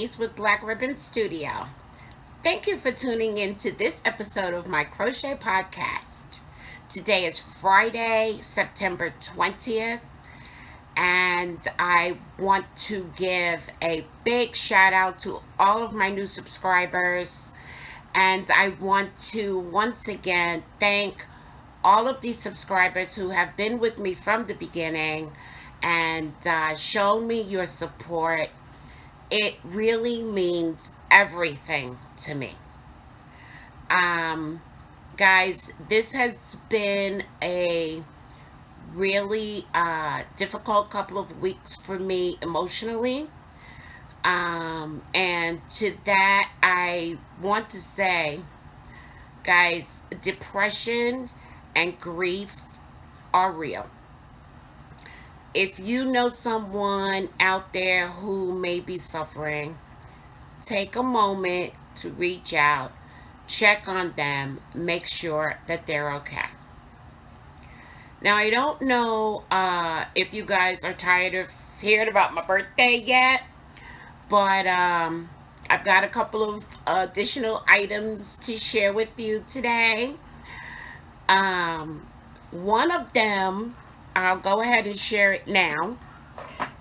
Denise with Black Ribbon Studio. Thank you for tuning in to this episode of my crochet podcast. Today is Friday, September 20th, and I want to give a big shout out to all of my new subscribers. And I want to once again thank all of these subscribers who have been with me from the beginning and shown me your support. It really means everything to me. Um, Guys, this has been a really difficult couple of weeks for me emotionally. And to that, I want to say, guys, depression and grief are real. If you know someone out there who may be suffering, take a moment to reach out, check on them, make sure that they're okay. Now, I don't know if you guys are tired of hearing about my birthday yet, but I've got a couple of additional items to share with you today. One of them, I'll go ahead and share it now,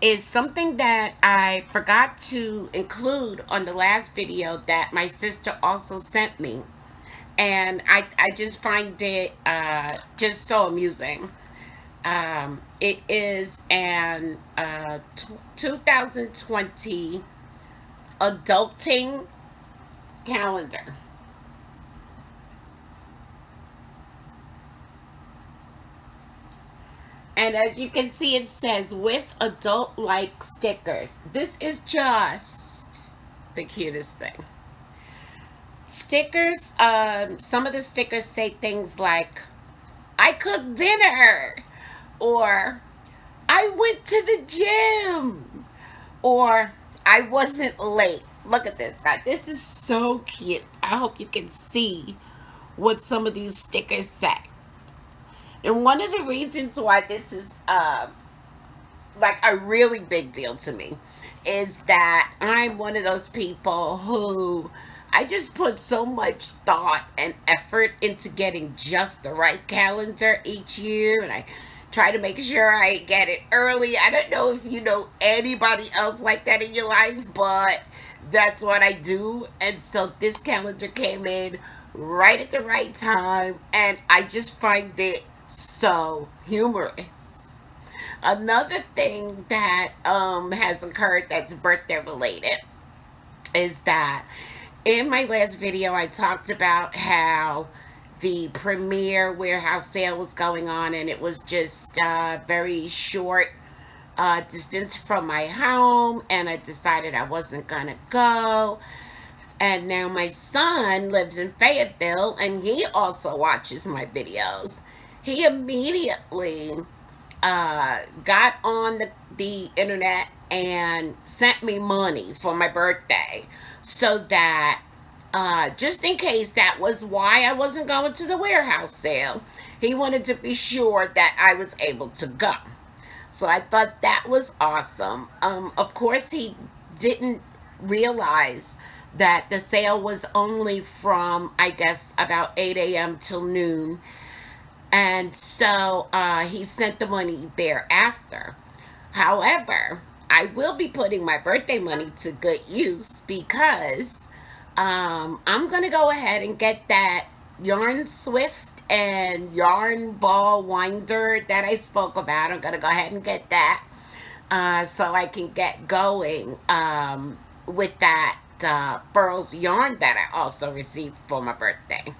is something that I forgot to include on the last video that my sister also sent me. And I just find it just so amusing. It is an 2020 adulting calendar. And as you can see, it says with adult-like stickers. This is just the cutest thing. Stickers, some of the stickers say things like, I cooked dinner, or I went to the gym, or I wasn't late. Look at this, guys. This is so cute. I hope you can see what some of these stickers say. And one of the reasons why this is like a really big deal to me is that I'm one of those people who I just put so much thought and effort into getting just the right calendar each year, and I try to make sure I get it early. I don't know if you know anybody else like that in your life, but that's what I do. And so this calendar came in right at the right time, and I just find it so humorous. Another thing that has occurred that's birthday related is that in my last video I talked about how the Premier warehouse sale was going on, and it was just very short distance from my home, and I decided I wasn't gonna go. And now my son lives in Fayetteville, and he also watches my videos. He immediately got on the internet and sent me money for my birthday, so that just in case that was why I wasn't going to the warehouse sale, he wanted to be sure that I was able to go. So I thought that was awesome. Of course, he didn't realize that the sale was only from, I guess, about 8 a.m. till noon. And so he sent the money thereafter. However, I will be putting my birthday money to good use because I'm going to go ahead and get that Yarn Swift and Yarn Ball Winder that I spoke about. I'm going to go ahead and get that so I can get going with that Furls yarn that I also received for my birthday.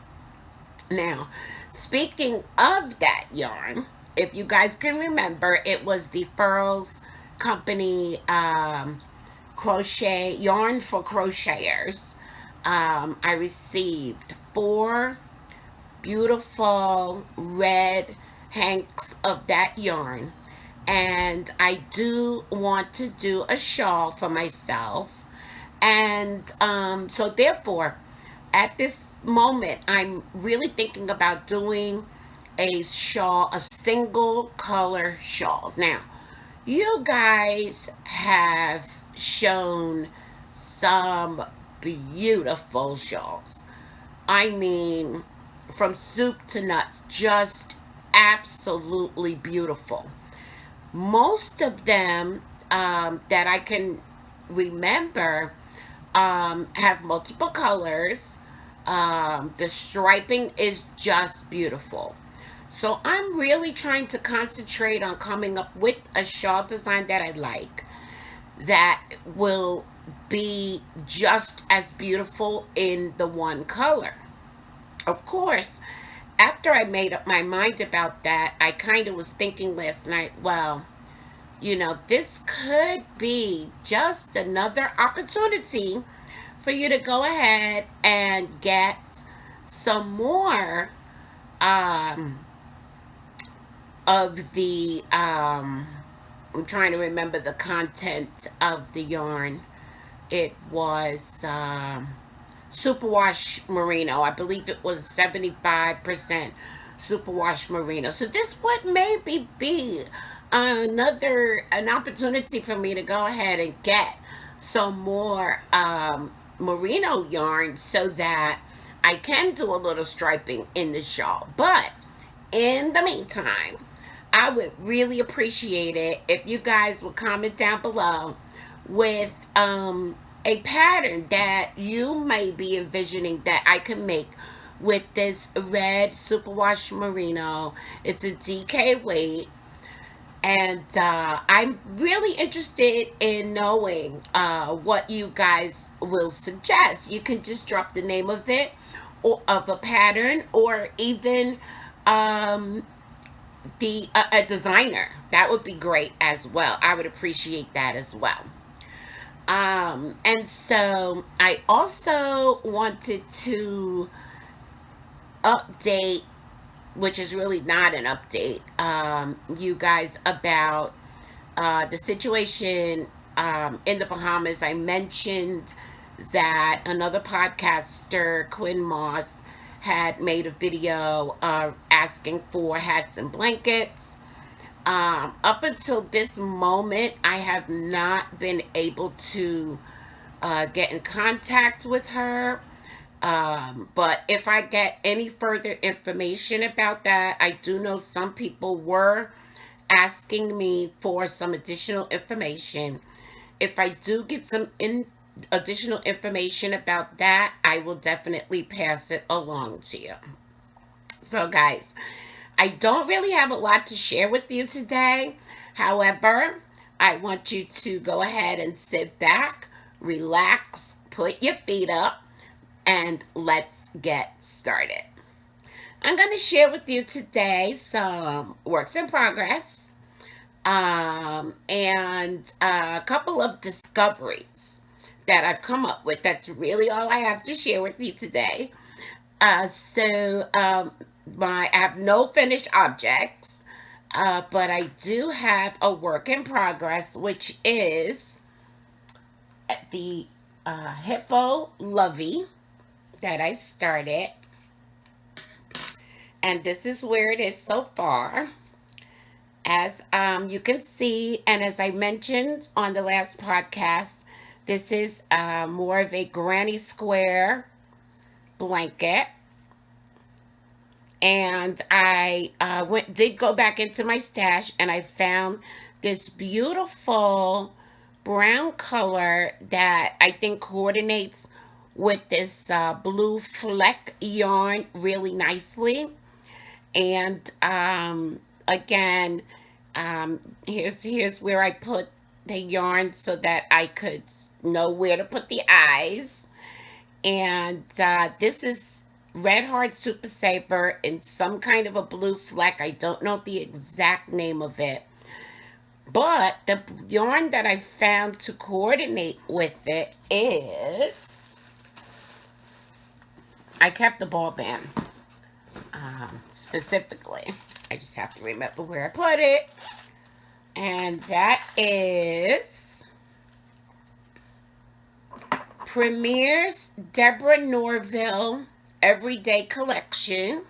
Now, speaking of that yarn, if you guys can remember, it was the Furls Company crochet yarn for crocheters. I received 4 beautiful red hanks of that yarn, and I do want to do a shawl for myself. And so therefore, at this moment, I'm really thinking about doing a shawl, a single color shawl. Now, you guys have shown some beautiful shawls. I mean, from soup to nuts, just absolutely beautiful. Most of them that I can remember have multiple colors. The striping is just beautiful. So I'm really trying to concentrate on coming up with a shawl design that I like, that will be just as beautiful in the one color. Of course, after I made up my mind about that, I kind of was thinking last night, well, this could be just another opportunity for you to go ahead and get some more um, of the, I'm trying to remember the content of the yarn. It was superwash merino. I believe it was 75% superwash merino. So this would maybe be an opportunity for me to go ahead and get some more merino yarn so that I can do a little striping in the shawl. But in the meantime, I would really appreciate it if you guys would comment down below with a pattern that you may be envisioning that I can make with this red superwash merino. It's a DK weight, and I'm really interested in knowing what you guys will suggest. You can just drop the name of it, or of a pattern, or even the a designer. That would be great as well. I would appreciate that as well. And so I also wanted to update, which is really not an update, you guys, about the situation in the Bahamas. I mentioned that another podcaster, Quinn Moss, had made a video asking for hats and blankets. Up until this moment, I have not been able to get in contact with her. But if I get any further information about that, I do know some people were asking me for some additional information. If I do get some additional information about that, I will definitely pass it along to you. So, guys, I don't really have a lot to share with you today. However, I want you to go ahead and sit back, relax, put your feet up, and let's get started. I'm going to share with you today some works in progress and a couple of discoveries that I've come up with. That's really all I have to share with you today. I have no finished objects, but I do have a work in progress, which is the Hippo Lovey that I started. And this is where it is so far. As you can see, and as I mentioned on the last podcast, this is more of a granny square blanket. And I did go back into my stash, and I found this beautiful brown color that I think coordinates with this blue fleck yarn really nicely. And again, here's where I put the yarn so that I could know where to put the eyes. And this is Red Heart Super Saver in some kind of a blue fleck. I don't know the exact name of it. But the yarn that I found to coordinate with it is... I kept the ball band specifically. I just have to remember where I put it. And that is Premier's Deborah Norville Everyday Collection.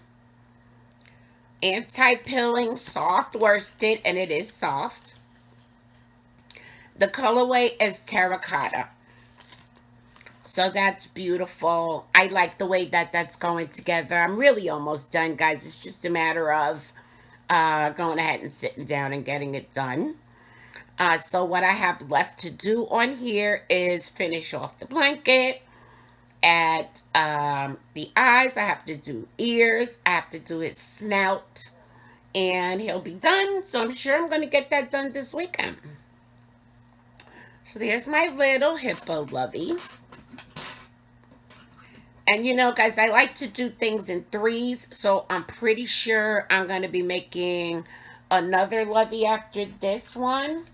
Anti-pilling, soft worsted, and it is soft. The colorway is terracotta. So that's beautiful. I like the way that that's going together. I'm really almost done, guys. It's just a matter of going ahead and sitting down and getting it done. So what I have left to do on here is finish off the blanket. At the eyes, I have to do ears. I have to do his snout. And he'll be done. So I'm sure I'm going to get that done this weekend. So there's my little hippo lovey. And you know, guys, I like to do things in threes. So I'm pretty sure I'm going to be making another lovey after this one.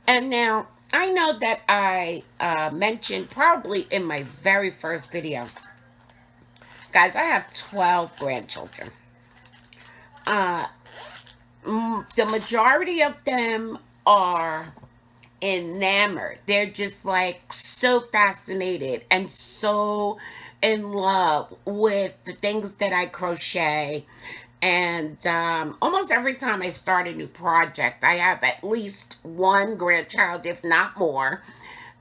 And now, I know that I mentioned probably in my very first video. Guys, I have 12 grandchildren. The majority of them are enamored. They're just like so fascinated and so in love with the things that I crochet. And almost every time I start a new project, I have at least one grandchild, if not more,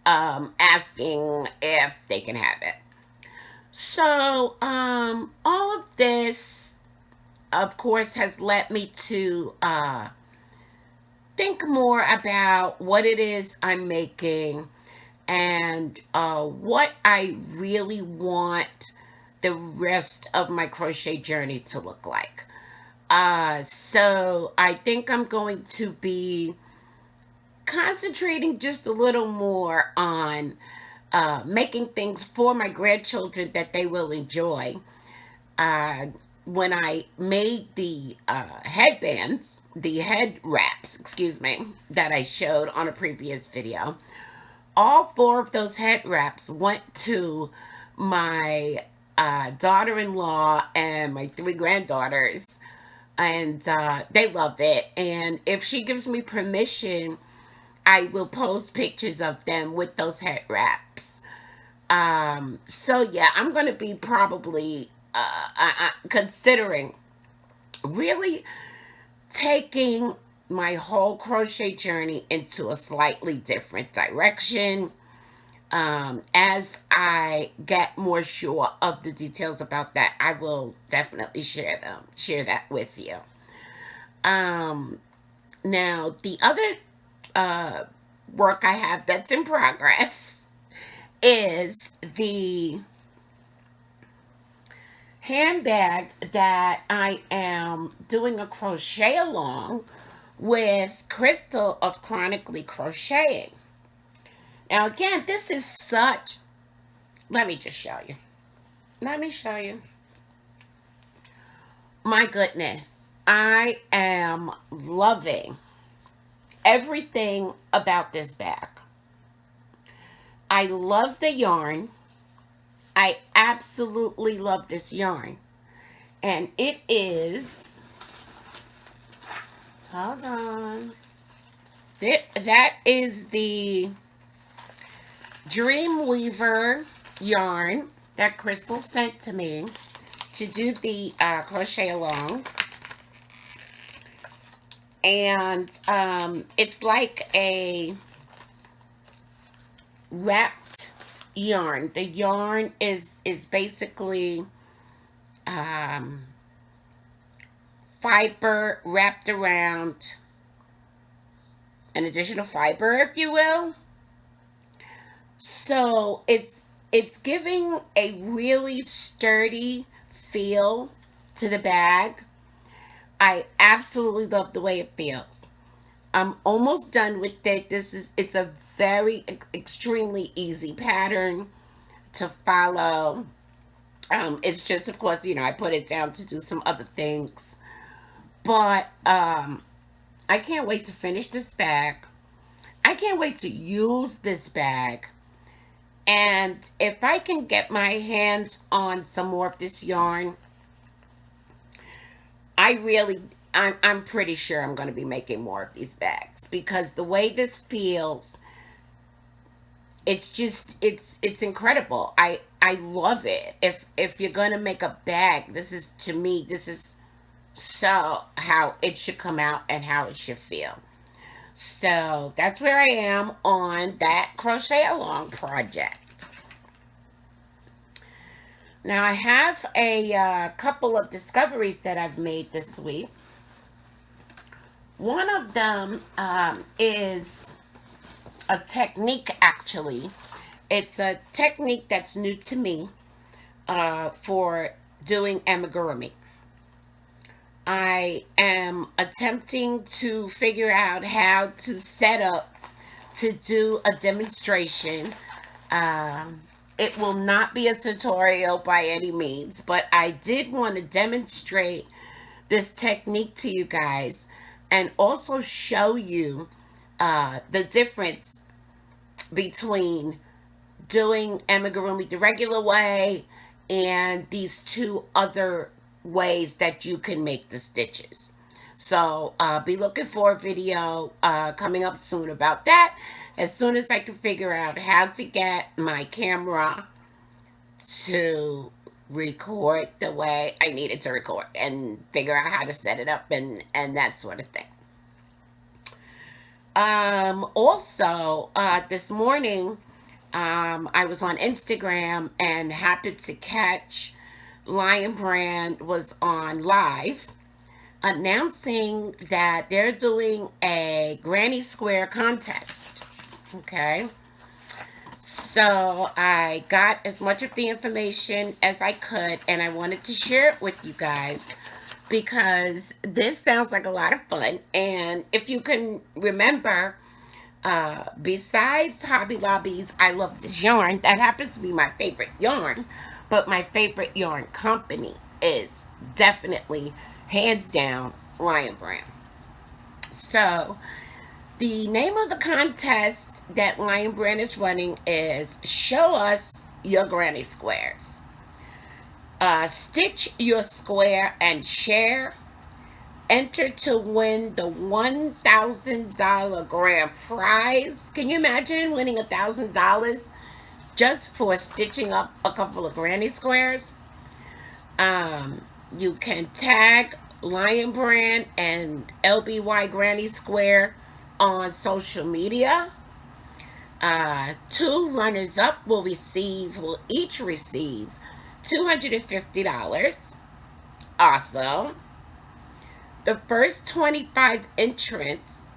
asking if they can have it. So all of this, of course, has led me to think more about what it is I'm making and what I really want the rest of my crochet journey to look like. So I think I'm going to be concentrating just a little more on making things for my grandchildren that they will enjoy. When I made the headbands, the head wraps, excuse me, that I showed on a previous video, all four of those head wraps went to my daughter-in-law and my three granddaughters, and they love it. And if she gives me permission, I will post pictures of them with those head wraps. So yeah, I'm going to be probably considering really taking my whole crochet journey into a slightly different direction. As I get more sure of the details about that, I will definitely share that with you. Now the other work I have that's in progress is the handbag that I am doing a crochet along with Crystal of Chronically Crocheting. Now again, this is such, let me just show you. Let me show you. My goodness, I am loving everything about this bag. I love the yarn. I absolutely love this yarn. And it is, hold on. That is the Dreamweaver yarn that Crystal sent to me to do the crochet along. And it's like a wrapped yarn. The yarn is basically fiber wrapped around an additional fiber, if you will. So it's giving a really sturdy feel to the bag. I absolutely love the way it feels. I'm almost done with it. It's a very extremely easy pattern to follow. It's just, of course, I put it down to do some other things. But I can't wait to finish this bag. I can't wait to use this bag. And if I can get my hands on some more of this yarn, I'm pretty sure I'm going to be making more of these bags, because the way this feels, it's incredible. I love it. If you're going to make a bag, to me, this is so how it should come out and how it should feel. So that's where I am on that crochet along project. Now I have a couple of discoveries that I've made this week. One of them is a technique, actually. It's a technique that's new to me for doing amigurumi. I am attempting to figure out how to set up to do a demonstration. Um, it will not be a tutorial by any means, but I did want to demonstrate this technique to you guys and also show you the difference between doing amigurumi the regular way and these two other ways that you can make the stitches. So be looking for a video coming up soon about that, as soon as I can figure out how to get my camera to record the way I needed to record and figure out how to set it up and that sort of thing. Also, this morning, I was on Instagram and happened to catch Lion Brand was on live announcing that they're doing a Granny Square contest. Okay. So I got as much of the information as I could and I wanted to share it with you guys because this sounds like a lot of fun. And if you can remember, besides Hobby Lobby's I Love This Yarn, that happens to be my favorite yarn, but my favorite yarn company is definitely, hands down, Lion Brand. So the name of the contest that Lion Brand is running is Show Us Your Granny Squares. Stitch your square and share. Enter to win the $1,000 grand prize. Can you imagine winning $1,000 just for stitching up a couple of granny squares? You can tag Lion Brand and LBY Granny Square on social media. Two runners up will each receive $250. Awesome. The first 25 entrants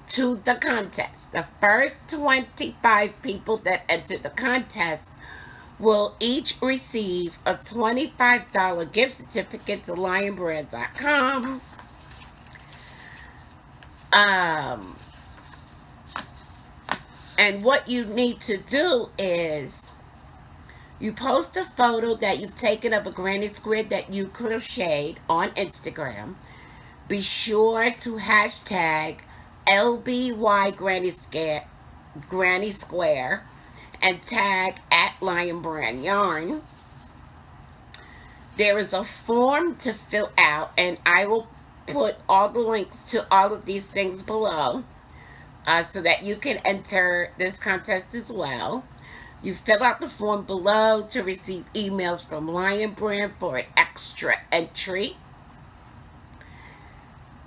to the contest, the first 25 people that enter the contest will each receive a $25 gift certificate to lionbrand.com. And what you need to do is you post a photo that you've taken of a granny square that you crocheted on Instagram. Be sure to hashtag LBY Granny Square and tag at Lion Brand Yarn. There is a form to fill out, and I will put all the links to all of these things below so that you can enter this contest as well. You fill out the form below to receive emails from Lion Brand for an extra entry.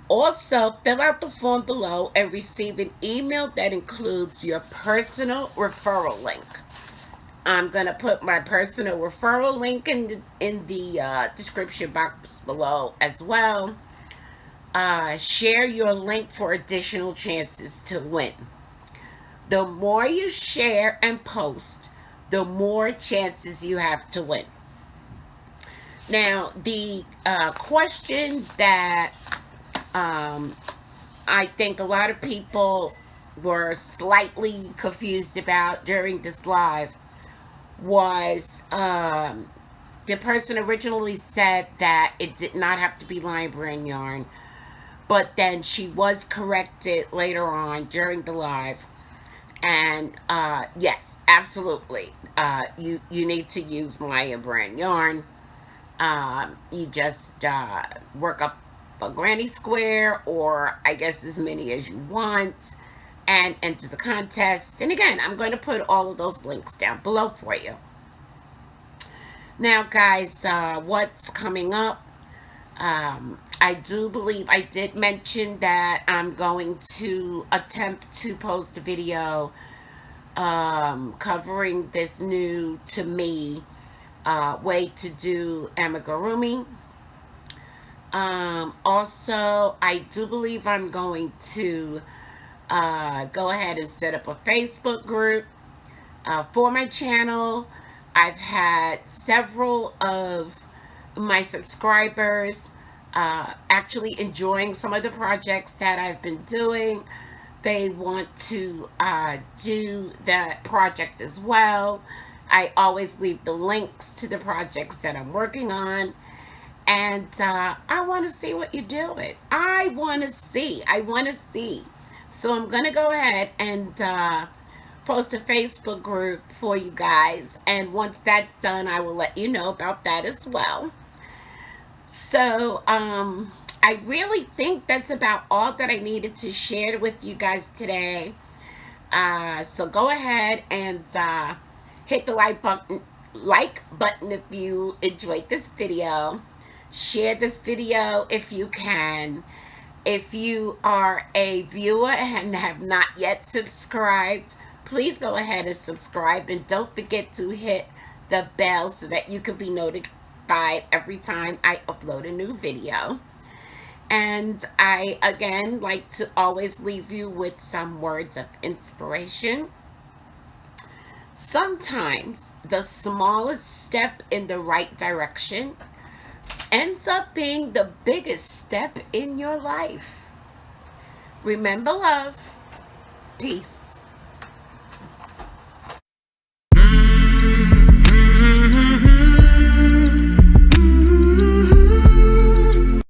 Also, fill out the form below and receive an email that includes your personal referral link. I'm going to put my personal referral link in the description box below as well. Share your link for additional chances to win. The more you share and post, the more chances you have to win. Now, the question that I think a lot of people were slightly confused about during this live was the person originally said that it did not have to be Lion Brand yarn, but then she was corrected later on during the live. And yes, absolutely, you need to use Lion Brand yarn. You just work up a granny square, or I guess as many as you want, and enter the contest. And again, I'm going to put all of those links down below for you. Now guys, what's coming up? I do believe I did mention that I'm going to attempt to post a video covering this new, to me, way to do amigurumi. Also, I do believe I'm going to go ahead and set up a Facebook group for my channel. I've had several of my subscribers actually enjoying some of the projects that I've been doing. They want to do that project as well. I always leave the links to the projects that I'm working on. And I want to see what you're doing. I want to see. So I'm going to go ahead and post a Facebook group for you guys. And once that's done, I will let you know about that as well. So, I really think that's about all that I needed to share with you guys today. So go ahead and hit the like button if you enjoyed this video. Share this video if you can. If you are a viewer and have not yet subscribed, please go ahead and subscribe, and don't forget to hit the bell so that you can be notified every time I upload a new video. And I, again, like to always leave you with some words of inspiration. Sometimes the smallest step in the right direction ends up being the biggest step in your life. Remember, love. Peace.